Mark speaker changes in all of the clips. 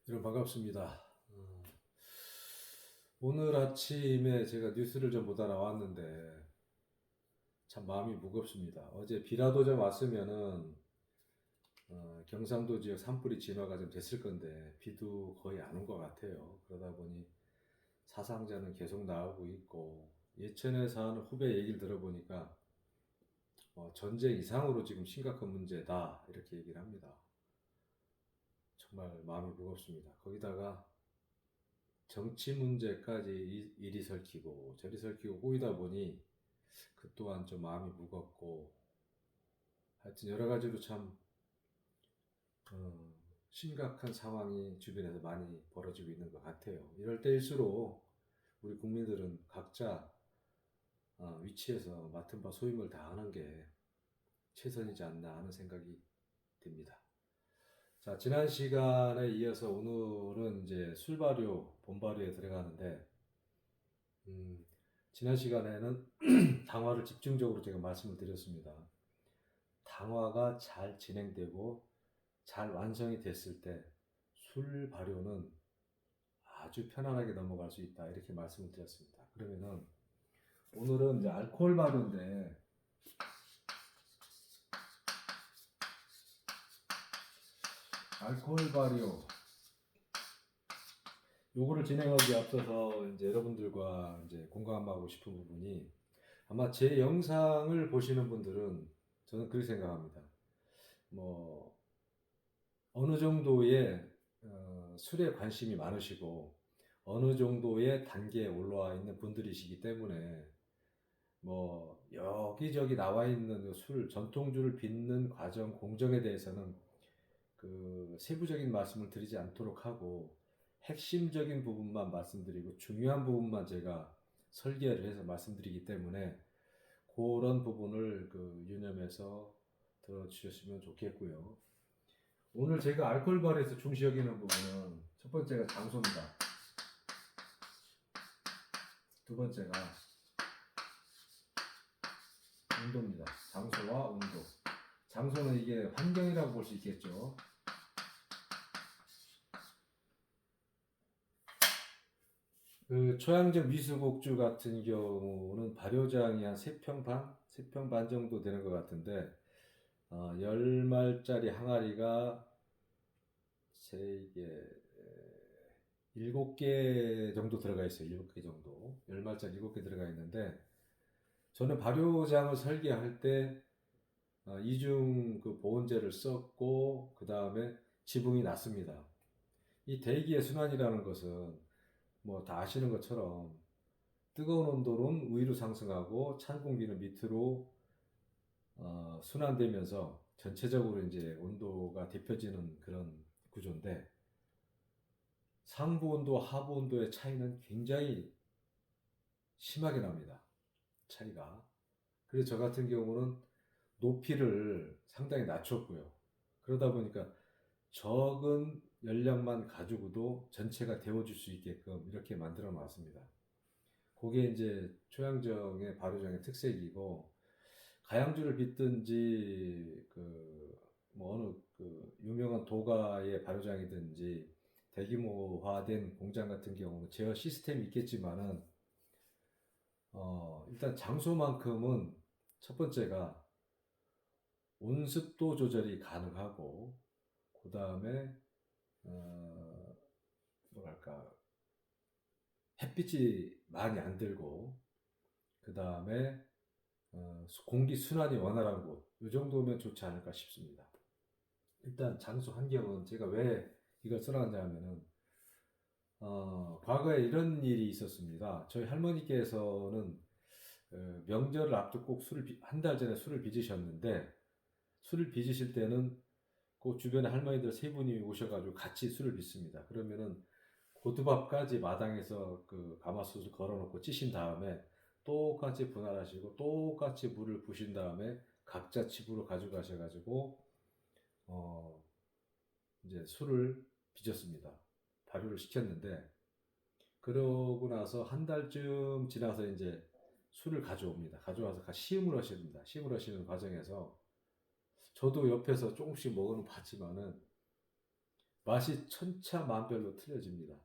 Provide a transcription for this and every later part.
Speaker 1: 여러분 반갑습니다. 오늘 아침에 제가 뉴스를 좀 보다 나왔는데 참 마음이 무겁습니다. 어제 비라도 좀 왔으면은 경상도 지역 산불이 진화가 좀 됐을 건데 비도 거의 안 온 것 같아요. 그러다 보니 사상자는 계속 나오고 있고 예천에 사는 후배 얘기를 들어보니까 전쟁 이상으로 지금 심각한 문제다 이렇게 얘기를 합니다. 정말 마음이 무겁습니다. 거기다가 정치 문제까지 이리 설키고 저리 설키고 꼬이다 보니 그 또한 좀 마음이 무겁고 하여튼 여러 가지로 참 심각한 상황이 주변에서 많이 벌어지고 있는 것 같아요. 이럴 때일수록 우리 국민들은 각자 위치에서 맡은 바 소임을 다하는 게 최선이지 않나 하는 생각이 듭니다. 자, 지난 시간에 이어서 오늘은 이제 술발효, 본발효에 들어가는데 지난 시간에는 당화를 집중적으로 제가 말씀을 드렸습니다. 당화가 잘 진행되고 잘 완성이 됐을 때 술 발효는 아주 편안하게 넘어갈 수 있다 이렇게 말씀을 드렸습니다. 그러면은 오늘은 이제 알코올 발효인데 알코올 발효 요거를 진행하기 앞서서 이제 여러분들과 이제 공감하고 싶은 부분이 아마 제 영상을 보시는 분들은 저는 그렇게 생각합니다. 뭐 어느 정도의 술에 관심이 많으시고 어느 정도의 단계에 올라와 있는 분들이시기 때문에 뭐 여기저기 나와 있는 술 전통주를 빚는 과정 공정에 대해서는 그 세부적인 말씀을 드리지 않도록 하고 핵심적인 부분만 말씀드리고 중요한 부분만 제가 설계를 해서 말씀드리기 때문에 그런 부분을 그 유념해서 들어주셨으면 좋겠고요. 오늘 제가 알코올 발에서 중시 여기는 부분은 첫 번째가 장소입니다. 두 번째가 온도입니다. 장소와 온도. 장소는 이게 환경이라고 볼 수 있겠죠. 그 초양적 미수곡주 같은 경우는 발효장이 한 3평 반? 3평 반 정도 되는 것 같은데 10말짜리 항아리가 3개, 7개 정도 들어가 있어요. 7개 정도. 10말짜리 7개 들어가 있는데 저는 발효장을 설계할 때 이중 그 보온재를 썼고 그 다음에 지붕이 났습니다. 이 대기의 순환이라는 것은 뭐 다 아시는 것처럼 뜨거운 온도는 위로 상승하고 찬 공기는 밑으로 순환되면서 전체적으로 이제 온도가 대표지는 그런 구조인데 상부 온도와 하부 온도의 차이는 굉장히 심하게 납니다. 차이가. 그래서 저 같은 경우는 높이를 상당히 낮췄고요. 그러다 보니까 적은 열량만 가지고도 전체가 데워줄 수 있게끔 이렇게 만들어 놨습니다. 그게 이제 초양정의 발효정의 특색이고 가양주를 빚든지 뭐 어느 그 유명한 도가의 발효장이든지 대규모화된 공장 같은 경우는 제어 시스템이 있겠지만은 일단 장소만큼은 첫 번째가 온습도 조절이 가능하고 그 다음에 뭐랄까 햇빛이 많이 안 들고 그 다음에 공기 순환이 원활한 곳, 이 정도면 좋지 않을까 싶습니다. 일단 장소 환경은 제가 왜 이걸 써놨냐 하면은 과거에 이런 일이 있었습니다. 저희 할머니께서는 명절을 앞두고 꼭 한 달 전에 술을 빚으셨는데 술을 빚으실 때는 그 주변에 할머니들 세 분이 오셔가지고 같이 술을 빚습니다. 그러면은 고두밥까지 마당에서 그 가마솥을 걸어놓고 찌신 다음에 똑같이 분할하시고 똑같이 물을 부신 다음에 각자 집으로 가져가셔가지고 어 이제 술을 빚었습니다. 발효를 시켰는데 그러고 나서 한 달쯤 지나서 이제 술을 가져옵니다. 가져와서 시음을 하십니다. 시음을 하시는 과정에서 저도 옆에서 조금씩 먹어는 봤지만은 맛이 천차만별로 틀려집니다.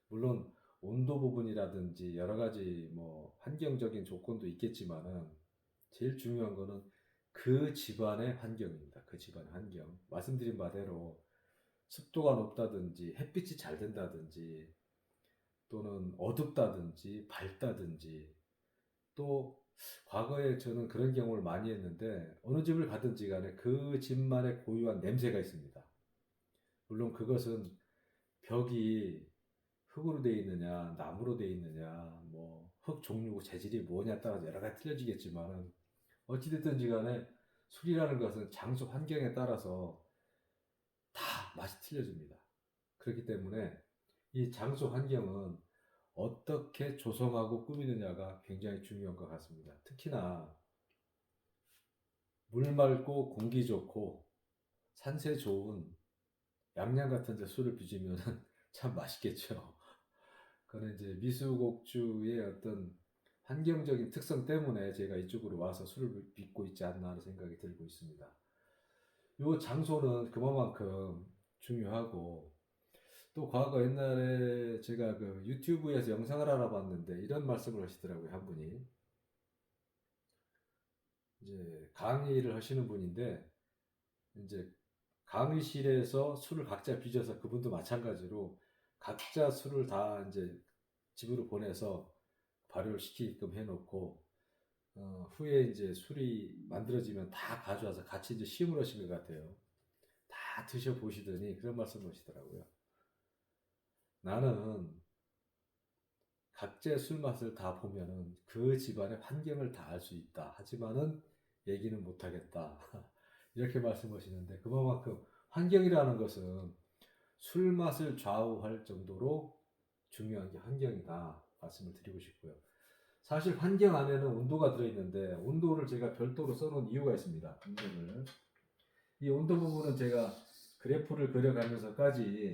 Speaker 1: 물론 온도 부분이라든지 여러 가지 뭐 환경적인 조건도 있겠지만은 제일 중요한 거는 그 집안의 환경입니다. 그 집안의 환경. 말씀드린 바대로 습도가 높다든지 햇빛이 잘 된다든지 또는 어둡다든지 밝다든지 또 과거에 저는 그런 경험을 많이 했는데 어느 집을 가든지 간에 그 집만의 고유한 냄새가 있습니다. 물론 그것은 벽이 흙으로 되어 있느냐, 나무로 되어 있느냐, 뭐 흙 종류, 재질이 뭐냐에 따라서 여러 가지 틀려지겠지만은 어찌됐든지 간에 술이라는 것은 장소 환경에 따라서 다 맛이 틀려집니다. 그렇기 때문에 이 장소 환경은 어떻게 조성하고 꾸미느냐가 굉장히 중요한 것 같습니다. 특히나 물 맑고 공기 좋고 산세 좋은 양양 같은 데 술을 빚으면 참 맛있겠죠. 그는 이제 미수곡주의 어떤 환경적인 특성 때문에 제가 이쪽으로 와서 술을 빚고 있지 않나 하는 생각이 들고 있습니다. 요 장소는 그만큼 중요하고 또 과거 옛날에 제가 그 유튜브에서 영상을 하나 봤는데 이런 말씀을 하시더라고요. 한 분이 이제 강의를 하시는 분인데 이제 강의실에서 술을 각자 빚어서 그분도 마찬가지로 각자 술을 다 이제 집으로 보내서 발효를 시키게끔 해놓고 후에 이제 술이 만들어지면 다 가져와서 같이 이제 시음을 하신 것 같아요. 다 드셔보시더니 그런 말씀을 하시더라고요. 나는 각자의 술 맛을 다 보면은 그 집안의 환경을 다 알 수 있다. 하지만은 얘기는 못하겠다. 이렇게 말씀하시는데 그만큼 환경이라는 것은 술 맛을 좌우할 정도로 중요한 게 환경이다. 말씀을 드리고 싶고요. 사실 환경 안에는 온도가 들어있는데 온도를 제가 별도로 써놓은 이유가 있습니다. 온도를. 이 온도 부분은 제가 그래프를 그려가면서까지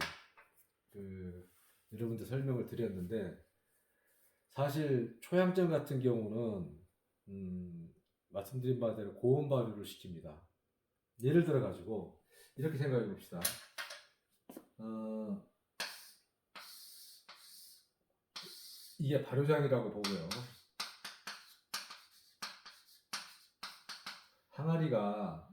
Speaker 1: 여러분들 설명을 드렸는데 사실 초양전 같은 경우는 말씀드린 바대로 고온 발효를 시킵니다. 예를 들어 가지고 이렇게 생각해 봅시다. 이게 발효장이라고 보고요. 항아리가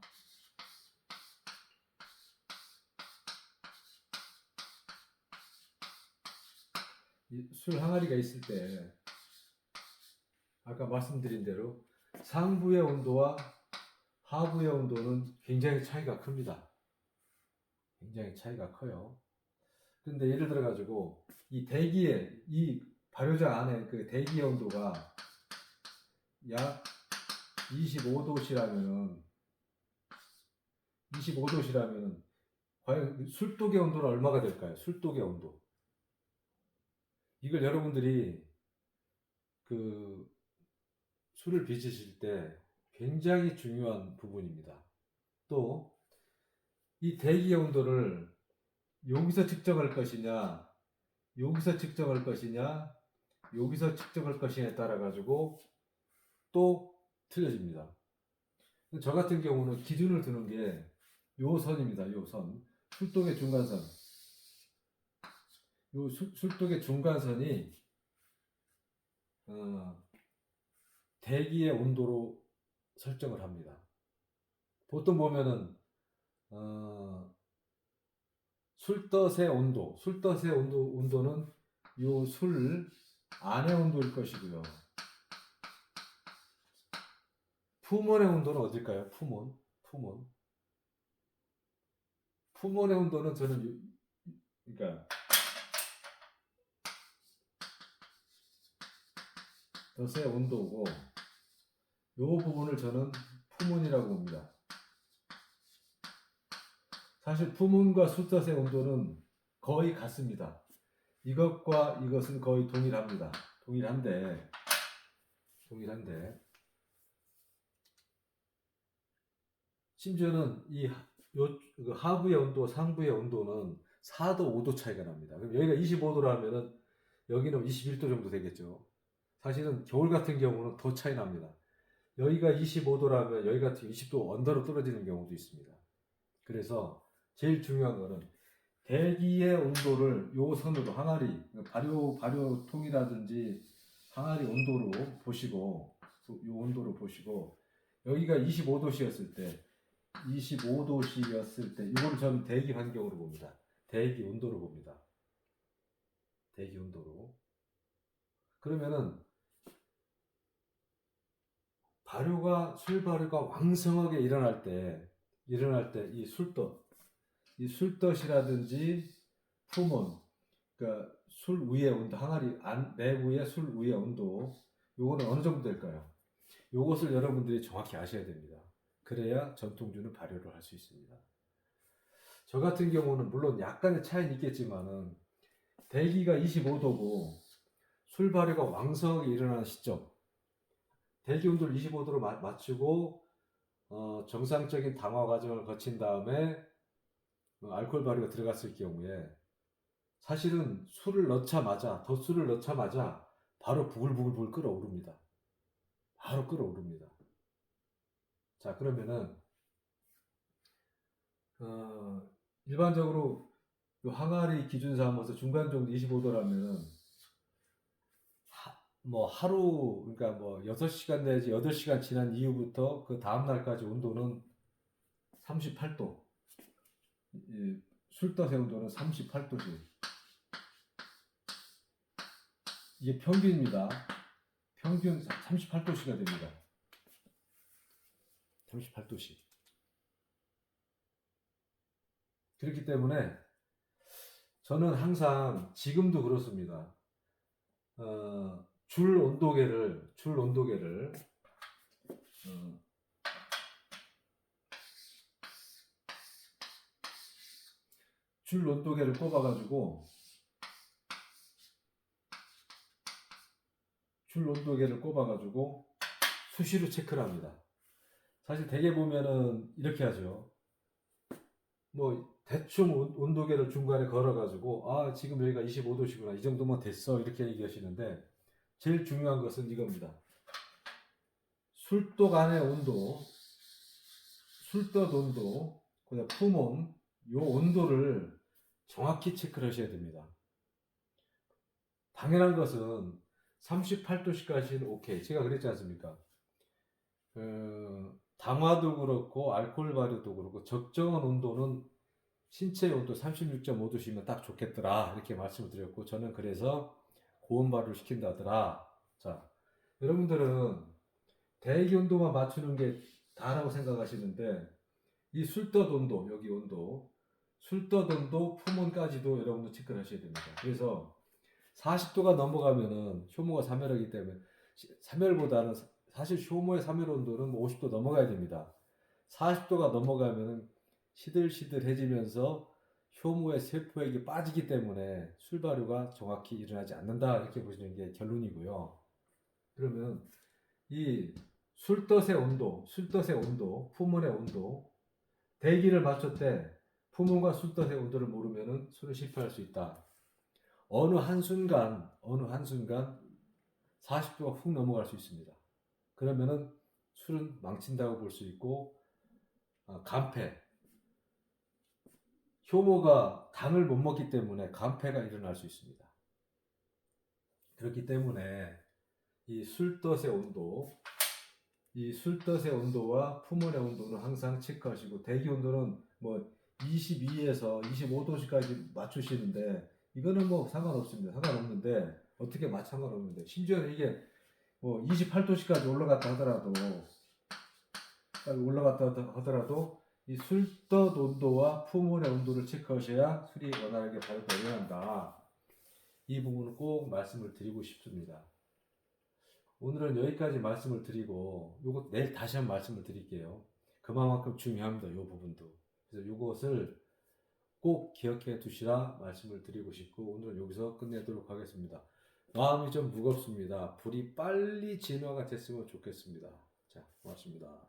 Speaker 1: 술 항아리가 있을 때 아까 말씀드린 대로 상부의 온도와 하부의 온도는 굉장히 차이가 큽니다. 굉장히 차이가 커요. 근데 예를 들어 가지고 이 대기의 이 발효장 안에 그 대기 온도가 약 25도시라면은 과연 술독의 온도는 얼마가 될까요? 술독의 온도. 이걸 여러분들이 그 술을 빚으실 때 굉장히 중요한 부분입니다. 또 이 대기의 온도를 여기서 측정할 것이냐, 여기서 측정할 것이냐, 여기서 측정할 것이냐에 따라 가지고 또 틀려집니다. 저 같은 경우는 기준을 두는 게 요 선입니다. 요 선. 술독의 중간선. 요 술독의 중간선이 대기의 온도로 설정을 합니다. 보통 보면은 술덫의 온도는 요 술 안의 온도일 것이고요. 품원의 온도는 어딜까요? 품원의 온도는 저는 그러니까 덫의 온도고 요 부분을 저는 품온이라고 봅니다. 사실 품온과 술덫의 온도는 거의 같습니다. 이것과 이것은 거의 동일합니다. 동일한데 심지어는 그 하부의 온도, 상부의 온도는 4도, 5도 차이가 납니다. 그럼 여기가 25도라면은 여기는 21도 정도 되겠죠. 사실은 겨울 같은 경우는 더 차이 납니다. 여기가 25도라면 여기 같은 20도 언더로 떨어지는 경우도 있습니다. 그래서 제일 중요한 거는 대기의 온도를 요 선으로 항아리, 발효통이라든지 항아리 온도로 보시고, 요 온도로 보시고, 여기가 25도씨였을 때, 이거를 저는 대기 환경으로 봅니다. 대기 온도로 봅니다. 대기 온도로. 그러면은 술 발효가 왕성하게 일어날 때 이 술덫이라든지 푸몬, 그러니까 술 위의 온도, 항아리 내부의 술 위의 온도, 요거는 어느 정도 될까요? 요것을 여러분들이 정확히 아셔야 됩니다. 그래야 전통주는 발효를 할 수 있습니다. 저 같은 경우는 물론 약간의 차이는 있겠지만은 대기가 25도고 술 발효가 왕성하게 일어나는 시점, 대기 온도를 25도로 맞추고 정상적인 당화 과정을 거친 다음에 알코올 발효가 들어갔을 경우에 사실은 덧술을 넣자마자 바로 부글부글 끓어오릅니다. 바로 끓어오릅니다. 자, 그러면은 일반적으로 요 항아리 기준 삼아서 중간 정도 25도라면은 하루, 그러니까 6시간 내지 8시간 지난 이후부터 그 다음 날까지 온도는 38도. 술떡의 온도는 38도씩. 이게 평균입니다. 평균 38도씨가 됩니다. 38도씨. 그렇기 때문에 저는 항상 지금도 그렇습니다. 줄 온도계를 꼽아가지고 수시로 체크를 합니다. 사실 대개 보면은 이렇게 하죠. 대충 온도계를 중간에 걸어가지고 지금 여기가 25도시구나, 이 정도면 됐어, 이렇게 얘기하시는데 제일 중요한 것은 이겁니다. 술독 안의 온도, 술떡 온도, 그다음 품온, 요 온도를 정확히 체크를 하셔야 됩니다. 당연한 것은 38도씨까지는 오케이. 제가 그랬지 않습니까? 당화도 그렇고 알코올 발효도 그렇고 적정한 온도는 신체 온도 36.5도시면 딱 좋겠더라, 이렇게 말씀을 드렸고, 저는 그래서 고온 발효를 시킨다더라. 자, 여러분들은 대기 온도만 맞추는 게 다라고 생각하시는데 이 술떡 온도, 여기 온도, 술떡 온도, 품온까지도 여러분들 체크를 하셔야 됩니다. 그래서 40도가 넘어가면은 효모가 사멸하기 때문에, 사멸보다는 사실 효모의 사멸 온도는 50도 넘어가야 됩니다. 40도가 넘어가면은 시들시들해지면서 효모의 세포액이 빠지기 때문에 술 발효가 정확히 일어나지 않는다, 이렇게 보시는 게 결론이고요. 그러면 이 술덫의 온도, 품온의 온도, 대기를 맞출 때 품온과 술덫의 온도를 모르면은 술을 실패할 수 있다. 어느 한순간 40도가 훅 넘어갈 수 있습니다. 그러면은 술은 망친다고 볼 수 있고, 간패, 효모가 당을 못 먹기 때문에 간패가 일어날 수 있습니다. 그렇기 때문에 이 술덫의 온도와 품온의 온도는 항상 체크하시고, 대기 온도는 22에서 25도까지 맞추시는데 이거는 상관없습니다. 상관없는데 어떻게 상관없는데, 심지어는 이게 28도까지 올라갔다 하더라도 이 술떡 온도와 품온의 온도를 체크하셔야 술이 원활하게 발효가 일어난다. 이 부분은 꼭 말씀을 드리고 싶습니다. 오늘은 여기까지 말씀을 드리고, 요거 내일 다시 한번 말씀을 드릴게요. 그만큼 중요합니다, 요 부분도. 그래서 요것을 꼭 기억해 두시라 말씀을 드리고 싶고, 오늘은 여기서 끝내도록 하겠습니다. 마음이 좀 무겁습니다. 불이 빨리 진화가 됐으면 좋겠습니다. 자, 고맙습니다.